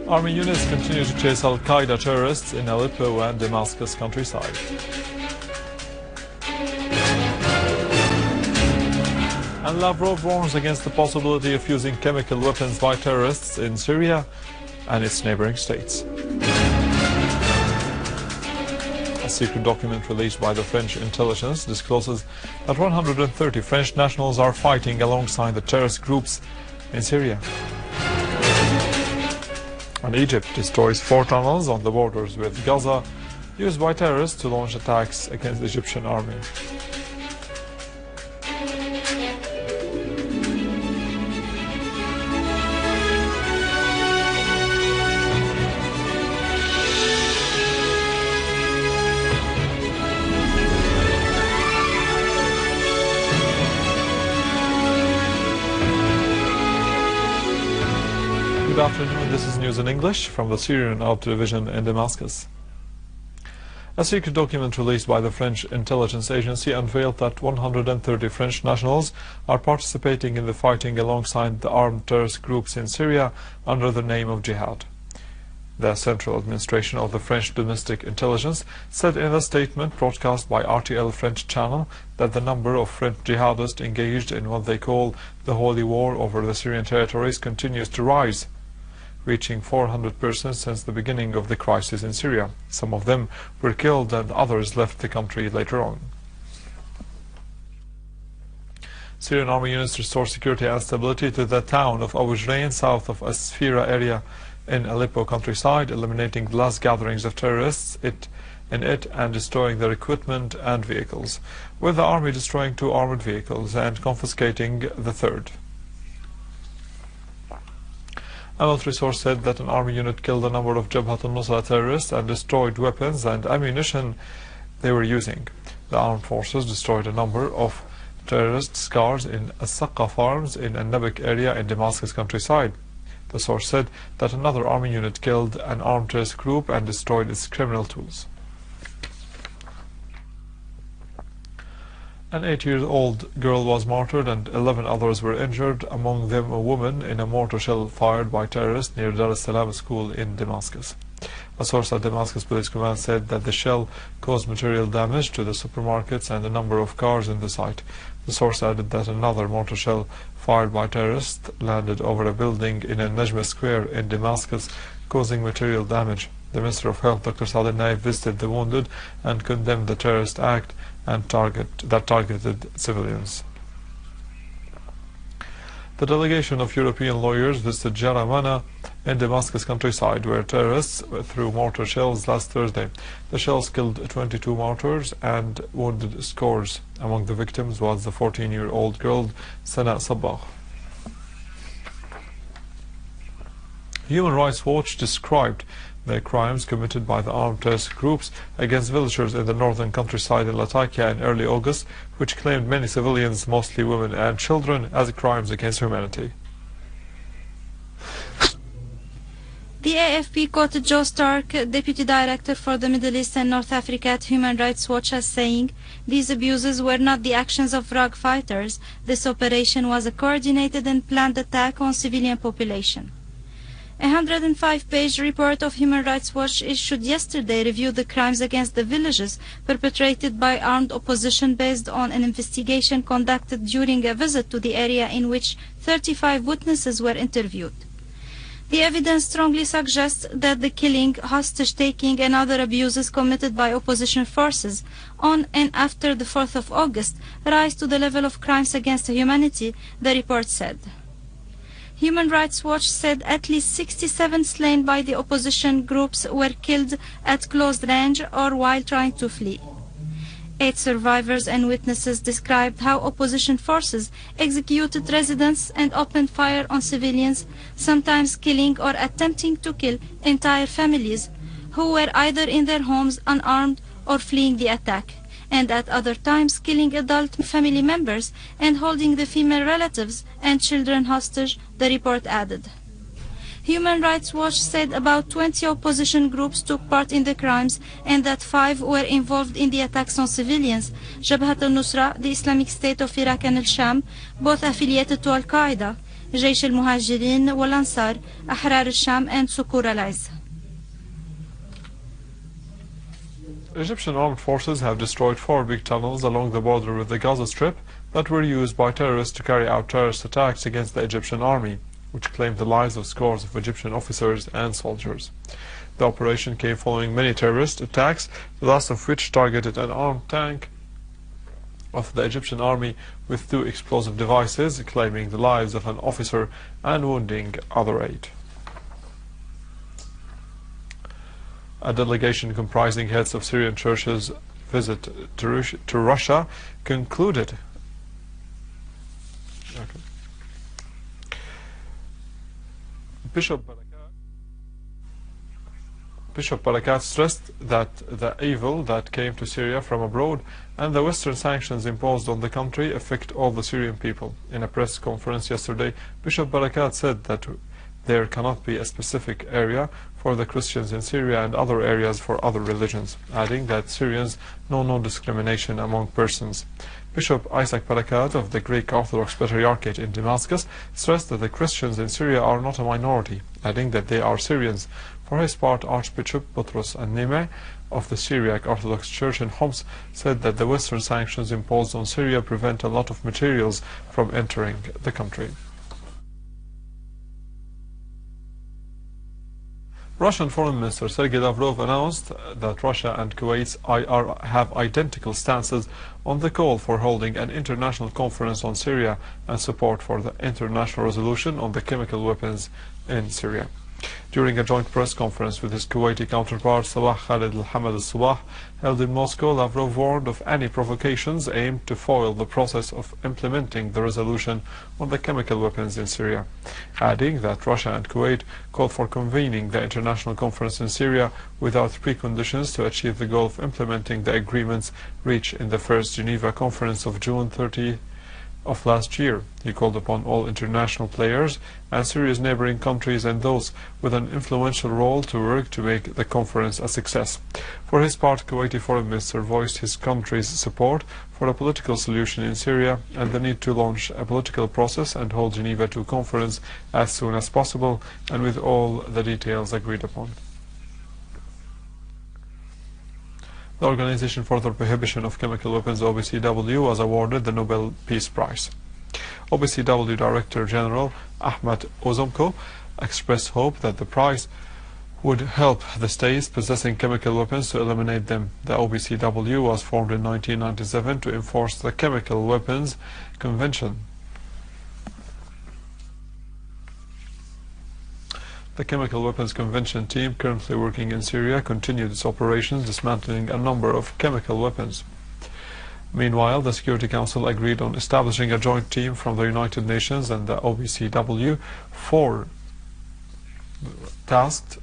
Army units continue to chase al-Qaeda terrorists in Aleppo and Damascus countryside. And Lavrov warns against the possibility of using chemical weapons by terrorists in Syria and its neighboring states. A secret document released by the French intelligence discloses that 130 French nationals are fighting alongside the terrorist groups in Syria. And Egypt destroys 4 tunnels on the borders with Gaza used by terrorists to launch attacks against the Egyptian army. Good afternoon, this is news in English from the Syrian division in Damascus. A secret document released by the French intelligence agency unveiled that 130 French nationals are participating in the fighting alongside the armed terrorist groups in Syria under the name of Jihad. The Central Administration of the French Domestic Intelligence said in a statement broadcast by RTL French channel that the number of French jihadists engaged in what they call the holy war over the Syrian territories continues to rise, reaching 400 persons since the beginning of the crisis in Syria. Some of them were killed and others left the country later on. Syrian army units restore security and stability to the town of Abu Ghrain south of al-Safi area in Aleppo countryside, eliminating the last gatherings of terrorists in it and destroying their equipment and vehicles, with the army destroying 2 armored vehicles and confiscating the 3rd. A military source said that an army unit killed a number of Jabhat al-Nusra terrorists and destroyed weapons and ammunition they were using. The armed forces destroyed a number of terrorist cars in al-Saqa farms in al-Nabik area in Damascus countryside. The source said that another army unit killed an armed terrorist group and destroyed its criminal tools. An 8-year-old girl was martyred and 11 others were injured, among them a woman, in a mortar shell fired by terrorists near Dar es-Salaam school in Damascus. A source at Damascus Police Command said that the shell caused material damage to the supermarkets and a number of cars in the site. The source added that another mortar shell fired by terrorists landed over a building in al-Najma Square in Damascus, causing material damage. The Minister of Health, Dr. Saad al-Naif, visited the wounded and condemned the terrorist act and targeted civilians. The delegation of European lawyers visited Jaramana in Damascus countryside, where terrorists threw mortar shells last Thursday. The shells killed 22 martyrs and wounded scores. Among the victims was the 14-year-old girl Sana Sabbagh. Human Rights Watch described the crimes committed by the armed terrorist groups against villagers in the northern countryside in Latakia in early August, which claimed many civilians, mostly women and children, as crimes against humanity. The AFP quoted Joe Stark, Deputy Director for the Middle East and North Africa at Human Rights Watch, as saying, "These abuses were not the actions of rogue fighters. This operation was a coordinated and planned attack on civilian population." A 105-page report of Human Rights Watch issued yesterday reviewed the crimes against the villages perpetrated by armed opposition based on an investigation conducted during a visit to the area in which 35 witnesses were interviewed. The evidence strongly suggests that the killing, hostage-taking and other abuses committed by opposition forces on and after the 4th of August rise to the level of crimes against humanity, the report said. Human Rights Watch said at least 67 slain by the opposition groups were killed at close range or while trying to flee. 8 survivors and witnesses described how opposition forces executed residents and opened fire on civilians, sometimes killing or attempting to kill entire families who were either in their homes unarmed or fleeing the attack, and at other times killing adult family members and holding the female relatives and children hostage, the report added. Human Rights Watch said about 20 opposition groups took part in the crimes and that 5 were involved in the attacks on civilians: Jabhat al-Nusra, the Islamic State of Iraq and al-Sham, both affiliated to al-Qaeda, جيش المهاجرين والأنصار أحرار الشام and Sukur allies. Egyptian armed forces have destroyed 4 big tunnels along the border with the Gaza Strip that were used by terrorists to carry out terrorist attacks against the Egyptian army, which claimed the lives of scores of Egyptian officers and soldiers. The operation came following many terrorist attacks, the last of which targeted an armed tank of the Egyptian army with 2 explosive devices, claiming the lives of an officer and wounding other 8. A delegation comprising heads of Syrian churches' visit to Russia concluded. Bishop Barakat stressed that the evil that came to Syria from abroad and the Western sanctions imposed on the country affect all the Syrian people. In a press conference yesterday, Bishop Barakat said that there cannot be a specific area for the Christians in Syria and other areas for other religions, adding that Syrians know no discrimination among persons. Bishop Isaac Barakat of the Greek Orthodox Patriarchate in Damascus stressed that the Christians in Syria are not a minority, adding that they are Syrians. For his part, Archbishop Boutros An-Nimeh of the Syriac Orthodox Church in Homs said that the Western sanctions imposed on Syria prevent a lot of materials from entering the country. Russian Foreign Minister Sergei Lavrov announced that Russia and Kuwait have identical stances on the call for holding an international conference on Syria and support for the international resolution on the chemical weapons in Syria. During a joint press conference with his Kuwaiti counterpart Sabah Khalid al-Hamad al-Sabah held in Moscow, Lavrov warned of any provocations aimed to foil the process of implementing the resolution on the chemical weapons in Syria, adding that Russia and Kuwait called for convening the international conference in Syria without preconditions to achieve the goal of implementing the agreements reached in the first Geneva conference of June 30 of last year. He called upon all international players and Syria's neighboring countries and those with an influential role to work to make the conference a success. For his part, Kuwaiti Foreign Minister voiced his country's support for a political solution in Syria and the need to launch a political process and hold Geneva II conference as soon as possible and with all the details agreed upon. The Organization for the Prohibition of Chemical Weapons, OPCW, was awarded the Nobel Peace Prize. OPCW Director General Ahmed Ozomko expressed hope that the prize would help the states possessing chemical weapons to eliminate them. The OPCW was formed in 1997 to enforce the Chemical Weapons Convention. The Chemical Weapons Convention team currently working in Syria continued its operations dismantling a number of chemical weapons. Meanwhile, the Security Council agreed on establishing a joint team from the United Nations and the OPCW tasked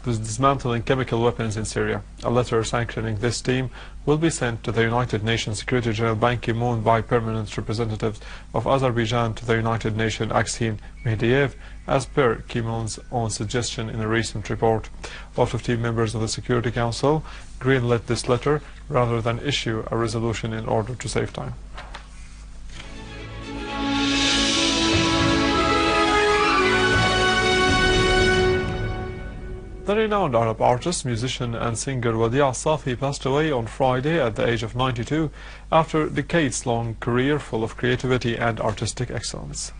with dismantling chemical weapons in Syria. A letter sanctioning this team will be sent to the United Nations Secretary General Ban Ki-moon by permanent representatives of Azerbaijan to the United Nations Aksim Mehdiyev, as per Ki-moon's own suggestion in a recent report. All 15 members of the Security Council greenlit this letter rather than issue a resolution in order to save time. The renowned Arab artist, musician and singer Wadih al-Safi passed away on Friday at the age of 92 after a decades-long career full of creativity and artistic excellence.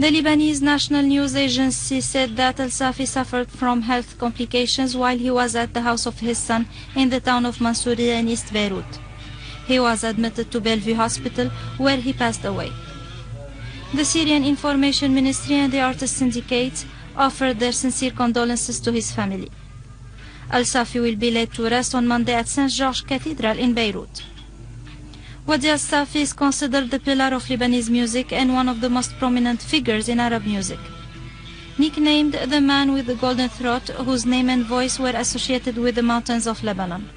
The Lebanese National News Agency said that el-Safi suffered from health complications while he was at the house of his son in the town of Mansouriya in East Beirut. He was admitted to Bellevue Hospital, where he passed away. The Syrian Information Ministry and the Artists Syndicate offered their sincere condolences to his family. El-Safi will be laid to rest on Monday at St. George Cathedral in Beirut. Wadih al-Safi is considered the pillar of Lebanese music and one of the most prominent figures in Arab music. Nicknamed the man with the golden throat, whose name and voice were associated with the mountains of Lebanon.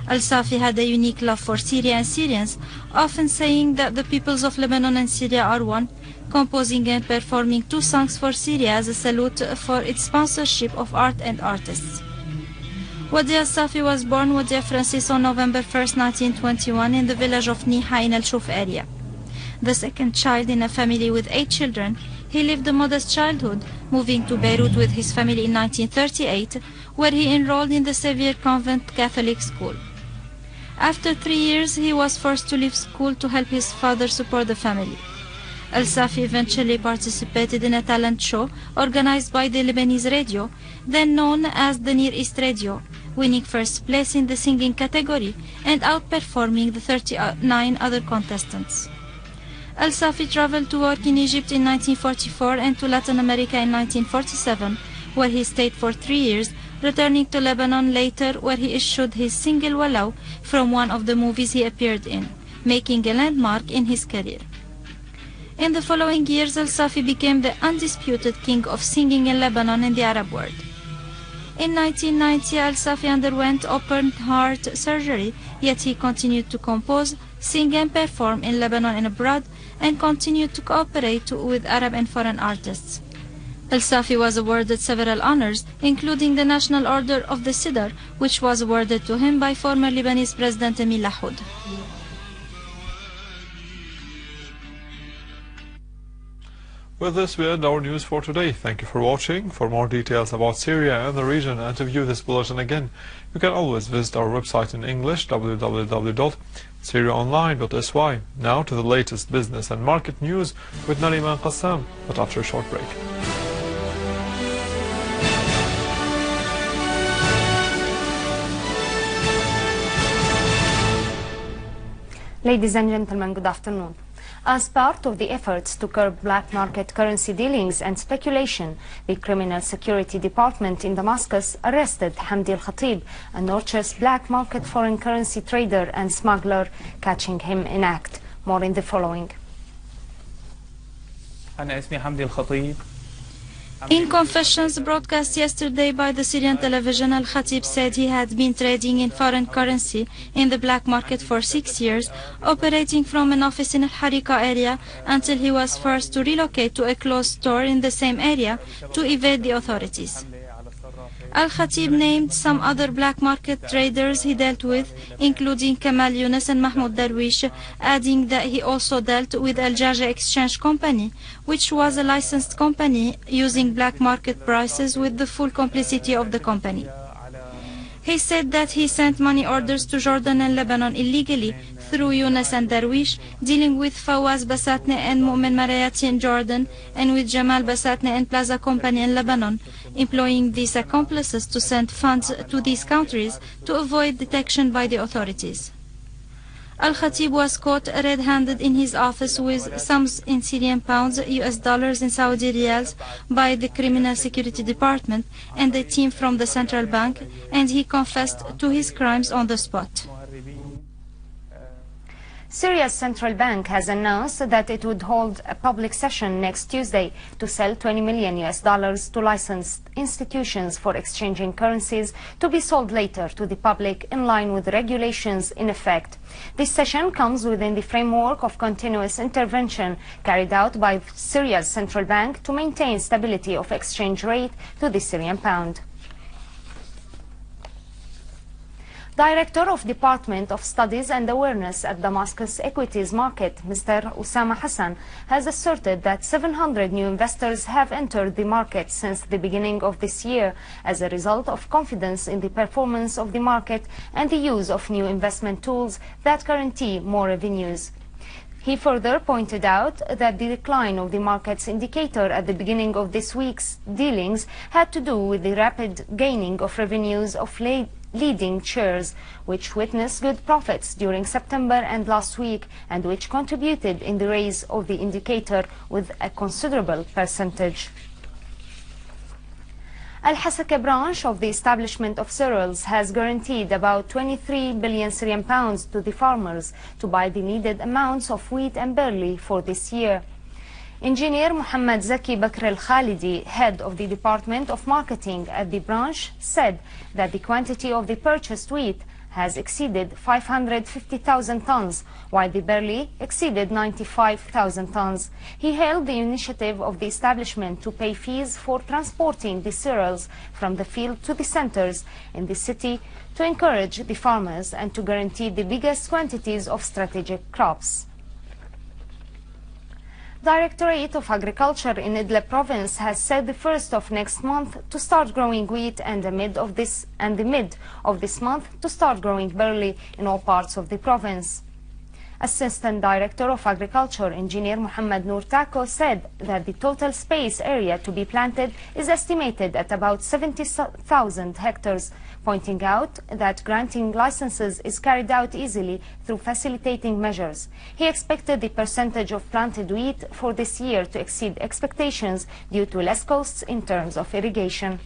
Al-Safi had a unique love for Syria and Syrians, often saying that the peoples of Lebanon and Syria are one, composing and performing 2 songs for Syria as a salute for its sponsorship of art and artists. Wadih al-Safi was born Wadih Francis on November 1, 1921 in the village of Niha in al-Shuf area. The second child in a family with 8 children, he lived a modest childhood, moving to Beirut with his family in 1938, where he enrolled in the Xavier Convent Catholic School. After 3 years, he was forced to leave school to help his father support the family. Al-Safi eventually participated in a talent show organized by the Lebanese radio, then known as the Near East Radio, winning first place in the singing category and outperforming the 39 other contestants. Al-Safi traveled to work in Egypt in 1944 and to Latin America in 1947, where he stayed for 3 years, returning to Lebanon later, where he issued his single Walau from one of the movies he appeared in, making a landmark in his career. In the following years, Al-Safi became the undisputed king of singing in Lebanon and the Arab world. In 1990, Al-Safi underwent open heart surgery, yet he continued to compose, sing and perform in Lebanon and abroad, and continued to cooperate with Arab and foreign artists. Al-Safi was awarded several honors, including the National Order of the Sidr, which was awarded to him by former Lebanese President Emile Lahoud. With this, we end our news for today. Thank you for watching. For more details about Syria and the region and to view this bulletin again, you can always visit our website in English, www.syriaonline.sy. Now to the latest business and market news with Nariman Qassam, but after a short break. Ladies and gentlemen, good afternoon. As part of the efforts to curb black market currency dealings and speculation, the Criminal Security Department in Damascus arrested Hamdi al-Khatib, a notorious black market foreign currency trader and smuggler, catching him in act. More in the following. In confessions broadcast yesterday by the Syrian television, al-Khatib said he had been trading in foreign currency in the black market for 6 years, operating from an office in al-Harika area until he was forced to relocate to a closed store in the same area to evade the authorities. Al-Khatib named some other black market traders he dealt with, including Kamal Yunus and Mahmoud Darwish, adding that he also dealt with Al-Jaja Exchange Company, which was a licensed company using black market prices with the full complicity of the company. He said that he sent money orders to Jordan and Lebanon illegally through Yunus and Darwish, dealing with Fawaz Basatne and Mu'min Marayati in Jordan, and with Jamal Basatne and Plaza Company in Lebanon, employing these accomplices to send funds to these countries to avoid detection by the authorities. Al-Khatib was caught red-handed in his office with sums in Syrian pounds, US dollars and Saudi riyals by the Criminal Security Department and a team from the Central Bank, and he confessed to his crimes on the spot. Syria's central bank has announced that it would hold a public session next Tuesday to sell $20 million to licensed institutions for exchanging currencies to be sold later to the public in line with regulations in effect. This session comes within the framework of continuous intervention carried out by Syria's central bank to maintain stability of exchange rate to the Syrian pound. Director of Department of Studies and Awareness at Damascus Equities Market, Mr. Osama Hassan, has asserted that 700 new investors have entered the market since the beginning of this year as a result of confidence in the performance of the market and the use of new investment tools that guarantee more revenues. He further pointed out that the decline of the market's indicator at the beginning of this week's dealings had to do with the rapid gaining of revenues of leading shares, which witnessed good profits during September and last week, and which contributed in the raise of the indicator with a considerable percentage. Al-Hasaka branch of the establishment of cereals has guaranteed about 23 billion Syrian pounds to the farmers to buy the needed amounts of wheat and barley for this year. Engineer Muhammad Zaki Bakr al-Khalidi, head of the Department of Marketing at the branch, said that the quantity of the purchased wheat has exceeded 550,000 tons, while the barley exceeded 95,000 tons. He hailed the initiative of the establishment to pay fees for transporting the cereals from the field to the centers in the city to encourage the farmers and to guarantee the biggest quantities of strategic crops. Directorate of Agriculture in Idlib province has set the 1st of next month to start growing wheat and the mid of this month to start growing barley in all parts of the province. Assistant Director of Agriculture, Engineer Mohammed Noor Tako, said that the total space area to be planted is estimated at about 70,000 hectares, pointing out that granting licenses is carried out easily through facilitating measures. He expected the percentage of planted wheat for this year to exceed expectations due to less costs in terms of irrigation.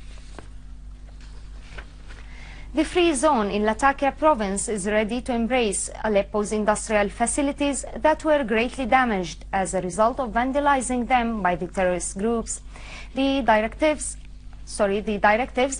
The free zone in Latakia province is ready to embrace Aleppo's industrial facilities that were greatly damaged as a result of vandalizing them by the terrorist groups. The directives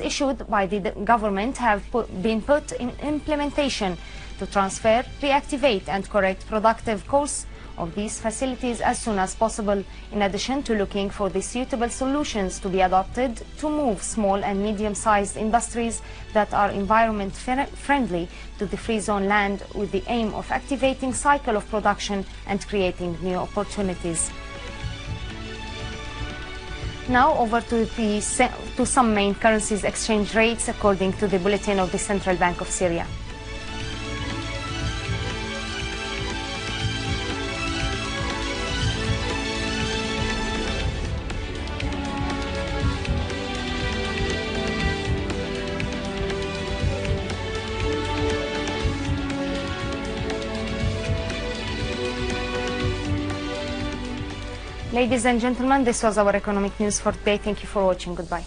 issued by the government have been put in implementation to transfer, reactivate and correct productive course of these facilities as soon as possible, in addition to looking for the suitable solutions to be adopted to move small and medium-sized industries that are environment friendly to the free zone land with the aim of activating cycle of production and creating new opportunities. Now over to some main currencies exchange rates according to the bulletin of the Central Bank of Syria. Ladies and gentlemen, this was our economic news for today. Thank you for watching. Goodbye.